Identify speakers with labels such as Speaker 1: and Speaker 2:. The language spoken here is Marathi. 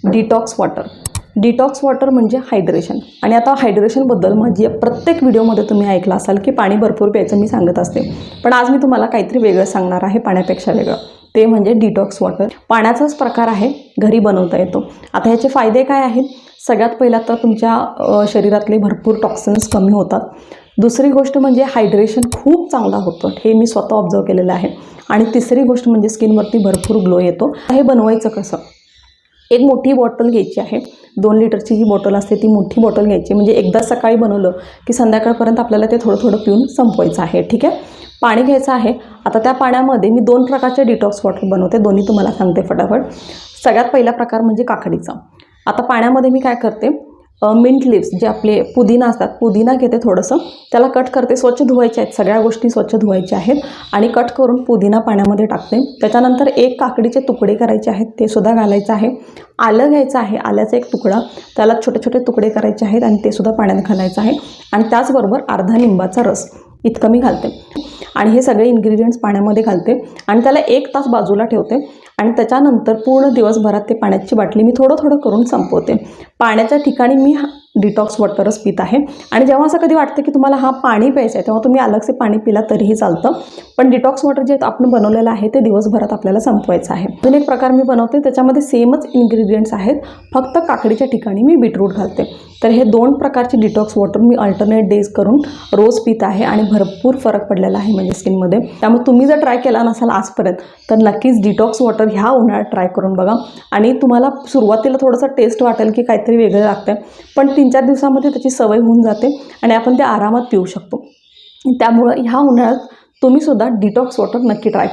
Speaker 1: Detox water. डिटॉक्स वॉटर म्हणजे हायड्रेशन. आणि आता हायड्रेशनबद्दल माझी प्रत्येक व्हिडिओमध्ये तुम्ही ऐकलं असाल की पाणी भरपूर प्यायचं मी सांगत असते, पण आज मी तुम्हाला काहीतरी वेगळं सांगणार आहे, पाण्यापेक्षा वेगळं. ते म्हणजे डिटॉक्स वॉटर. पाण्याचाच प्रकार आहे, घरी बनवता येतो. आता ह्याचे फायदे काय आहेत? सगळ्यात पहिला तर तुमच्या शरीरातले भरपूर टॉक्सिन्स कमी होतात. दुसरी गोष्ट म्हणजे हायड्रेशन खूप चांगला होतं, हे मी स्वतः ऑब्झर्व केलेलं आहे. आणि तिसरी गोष्ट म्हणजे स्किनवरती भरपूर ग्लो येतो. हे बनवायचं कसं? एक मोठी बॉटल घ्यायची आहे, 2 लिटरची जी बॉटल असते ती मोठी बॉटल घ्यायची. म्हणजे एकदा सकाळी बनवलं की संध्याकाळपर्यंत आपल्याला ते थोडं थोडं पिऊन संपवायचं आहे. ठीक आहे. पाणी घ्यायचं आहे. आता त्या पाण्यामध्ये मी 2 प्रकारचे डिटॉक्स वॉटर बनवते, दोन्ही तुम्हाला सांगते फटाफट. सगळ्यात पहिला प्रकार म्हणजे काकडीचा. आता पाण्यामध्ये मी काय करते, मिंट लिव्स जे आपले पुदिना असतात, पुदिना घेते, थोडंसं त्याला कट करते. स्वच्छ धुवायचे आहेत, सगळ्या गोष्टी स्वच्छ धुवायच्या आहेत आणि कट करून पुदिना पाण्यामध्ये टाकते. त्याच्यानंतर 1 काकडीचे तुकडे करायचे आहेत, ते सुद्धा घालायचं आहे. आलं घ्यायचं आहे, आल्याचा 1 तुकडा, त्याला छोटे छोटे तुकडे करायचे आहेत आणि ते सुद्धा पाण्यात घालायचं आहे. आणि त्याचबरोबर अर्धा लिंबाचा रस इतकं मी घालते. आणि हे सगळे इन्ग्रेडियंट्स पाण्यामध्ये घालते आणि त्याला 1 तास बाजूला ठेवते. आणि त्याच्यानंतर पूर्ण दिवसभरात ते पाण्याची बाटली मी थोडं थोडं करून संपवते. पाण्याच्या ठिकाणी मी डिटॉक्स वॉटरच पित आहे. आणि जेव्हा असं कधी वाटतं की तुम्हाला पाणी प्यायचं आहे, तेव्हा तुम्ही अलगसे पाणी पिला तरीही चालतं. पण डिटॉक्स वॉटर जे आपण बनवलेलं आहे ते दिवसभरात आपल्याला संपवायचं आहे. अजून एक प्रकार मी बनवते, त्याच्यामध्ये सेमच इन्ग्रेडियंट्स आहेत, फक्त काकडीच्या ठिकाणी मी बीटरूट घालते. तर हे 2 प्रकारचे डिटॉक्स वॉटर मी अल्टरनेट डेज करून रोज पित आहे आणि भरपूर फरक पडलेला आहे म्हणजे स्किनमध्ये. त्यामुळे तुम्ही जर ट्राय केला नसाल आजपर्यंत तर नक्कीच डिटॉक्स वॉटर ह्या उन्हाळ्यात ट्राय करून बघा. आणि तुम्हाला सुरुवातीला थोडंसं टेस्ट वाटेल की काहीतरी वेगळं लागतं, पण 3-4 दिवसामध्ये त्याची सवय होऊन जाते आणि आपण ते आरामात पिऊ शकतो. त्यामुळं ह्या उन्हाळ्यात तुम्हीसुद्धा डिटॉक्स वॉटर नक्की ट्राय